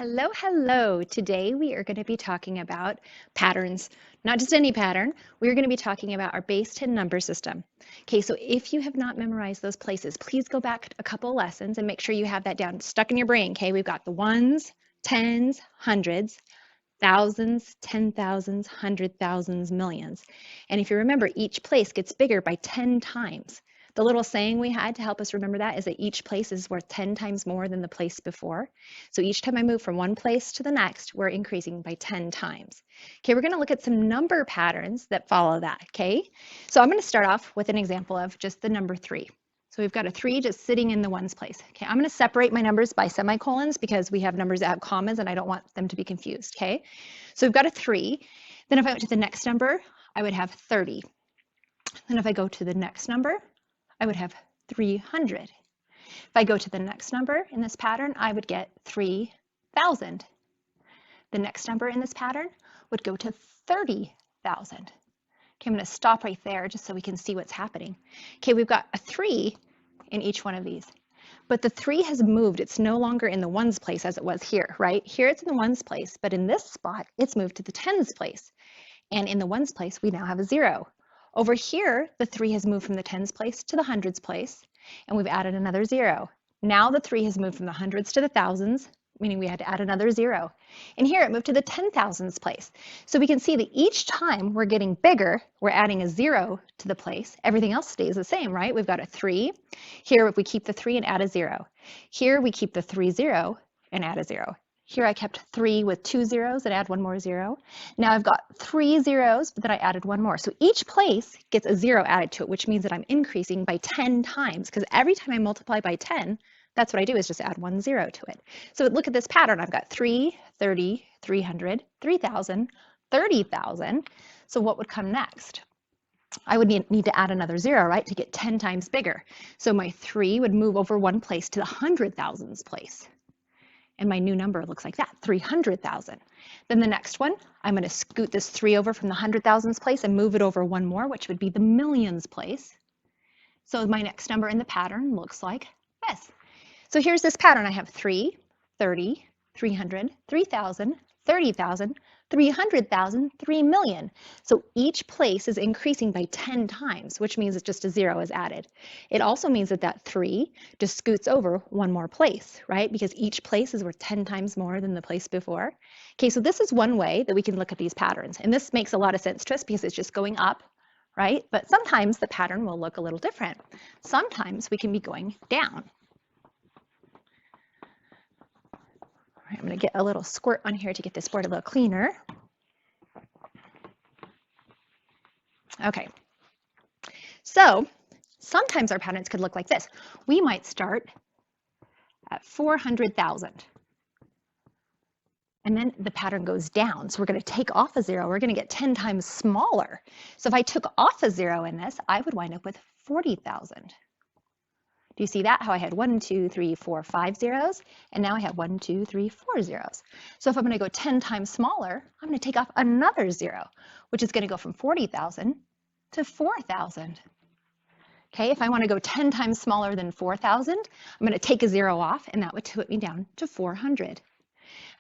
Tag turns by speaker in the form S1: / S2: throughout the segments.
S1: Hello, hello. Today we are going to be talking about patterns, not just any pattern. We're going to be talking about our base 10 number system. Okay, so if you have not memorized those places, please go back a couple lessons and make sure you have that down, stuck in your brain. Okay, we've got the ones, tens, hundreds, thousands, 10,000s, 100,000s, millions. And if you remember, each place gets bigger by 10 times. The little saying we had to help us remember that is that each place is worth 10 times more than the place before. So each time I move from one place to the next, we're increasing by 10 times. Okay, we're going to look at some number patterns that follow that, okay? So I'm going to start off with an example of just the number 3. So we've got a 3 just sitting in the ones place. Okay, I'm going to separate my numbers by semicolons because we have numbers that have commas and I don't want them to be confused, okay? So we've got a 3. Then if I went to the next number, I would have 30. Then if I go to the next number, I would have 300. If I go to the next number in this pattern, I would get 3,000. The next number in this pattern would go to 30,000. Okay, I'm going to stop right there just so we can see what's happening. Okay, we've got a 3 in each one of these, but the 3 has moved. It's no longer in the ones place as it was here, right? Here it's in the ones place, but in this spot, it's moved to the tens place. And in the ones place, we now have a 0. Over here, the 3 has moved from the tens place to the hundreds place, and we've added another 0. Now the 3 has moved from the hundreds to the thousands, meaning we had to add another 0. And here it moved to the 10,000s place. So we can see that each time we're getting bigger, we're adding a 0 to the place. Everything else stays the same, right? We've got a 3. Here, if we keep the 3 and add a 0. Here, we keep the 3, 0 and add a 0. Here I kept 3 with 2 zeros and add one more 0. Now I've got 3 zeros, but then I added one more. So each place gets a 0 added to it, which means that I'm increasing by 10 times, because every time I multiply by 10, that's what I do is just add 1 0 to it. So look at this pattern. I've got 3, 30, 300, 3,000, 30,000. So what would come next? I would need to add another 0, right, to get 10 times bigger. So my 3 would move over one place to the 100,000s place. And my new number looks like that, 300,000. Then the next one, I'm going to scoot this 3 over from the 100,000s place and move it over one more, which would be the millions place. So my next number in the pattern looks like this. So here's this pattern. I have 3, 30, 300, 3,000, 30,000, 300,000, 3 million. So each place is increasing by 10 times, which means that just a 0 is added. It also means that that 3 just scoots over one more place, right? Because each place is worth 10 times more than the place before. Okay, so this is one way that we can look at these patterns. And this makes a lot of sense to us because it's just going up, right? But sometimes the pattern will look a little different. Sometimes we can be going down. I'm going to get a little squirt on here to get this board a little cleaner. Okay, so sometimes our patterns could look like this. We might start at 400,000. And then the pattern goes down. So we're going to take off a 0. We're going to get 10 times smaller. So if I took off a 0 in this, I would wind up with 40,000. Do you see that? How I had 1, 2, 3, 4, 5 zeros, and now I have 1, 2, 3, 4 zeros. So if I'm going to go 10 times smaller, I'm going to take off another 0, which is going to go from 40,000 to 4,000. Okay, if I want to go 10 times smaller than 4,000, I'm going to take a 0 off, and that would put me down to 400.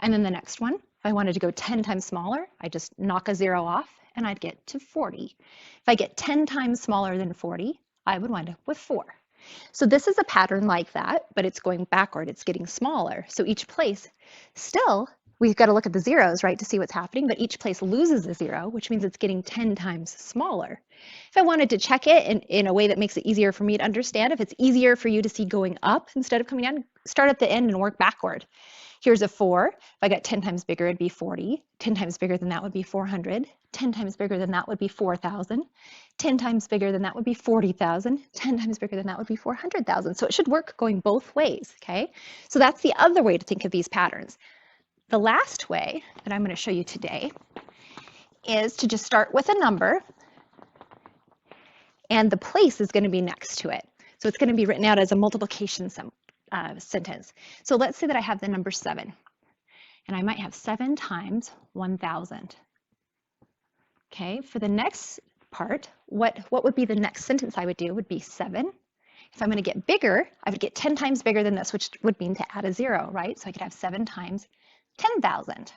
S1: And then the next one, if I wanted to go 10 times smaller, I just knock a 0 off, and I'd get to 40. If I get 10 times smaller than 40, I would wind up with 4. So this is a pattern like that, but it's going backward. It's getting smaller. So each place, still, we've got to look at the zeros, right, to see what's happening, but each place loses a 0, which means it's getting 10 times smaller. If I wanted to check it in a way that makes it easier for me to understand, if it's easier for you to see going up instead of coming down, start at the end and work backward. Here's a 4. If I got 10 times bigger, it'd be 40. 10 times bigger than that would be 400. 10 times bigger than that would be 4,000. 10 times bigger than that would be 40,000. 10 times bigger than that would be 400,000. So it should work going both ways, okay? So that's the other way to think of these patterns. The last way that I'm going to show you today is to just start with a number, and the place is going to be next to it. So it's going to be written out as a multiplication sentence. So let's say that I have the number 7, and I might have 7 times 1,000. Okay, for the next part, what would be the next sentence I would do would be 7. If I'm going to get bigger, I would get 10 times bigger than this, which would mean to add a 0, right? So I could have 7 times 10,000.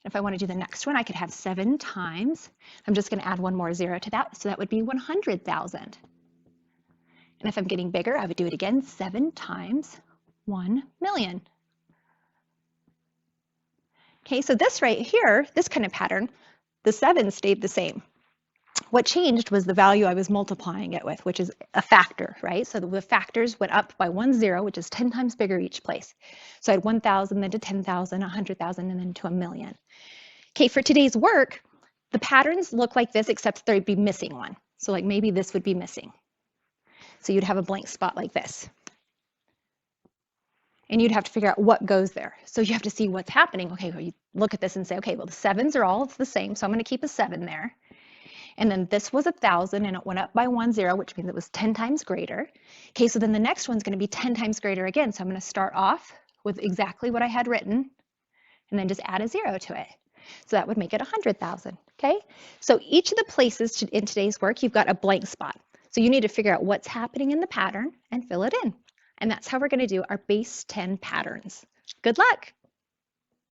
S1: If I want to do the next one, I could have 7 times, I'm just going to add one more 0 to that, so that would be 100,000. And if I'm getting bigger, I would do it again, 7 times 1 million. Okay, so this right here, this kind of pattern, the 7 stayed the same. What changed was the value I was multiplying it with, which is a factor, right? So the factors went up by 1 0, which is 10 times bigger each place. So I had 1,000, then to 10,000, 100,000, and then to 1,000,000. Okay, for today's work, the patterns look like this, except they'd be missing one. So like maybe this would be missing. So you'd have a blank spot like this. And you'd have to figure out what goes there. So you have to see what's happening. Okay, well, you look at this and say, okay, well, the 7s are all the same, so I'm going to keep a 7 there. And then this was 1,000, and it went up by 1 0, which means it was 10 times greater. Okay, so then the next one's going to be 10 times greater again. So I'm going to start off with exactly what I had written, and then just add a 0 to it. So that would make it 100,000, okay? So each of the places in today's work, you've got a blank spot. So you need to figure out what's happening in the pattern and fill it in. And that's how we're going to do our base 10 patterns. Good luck!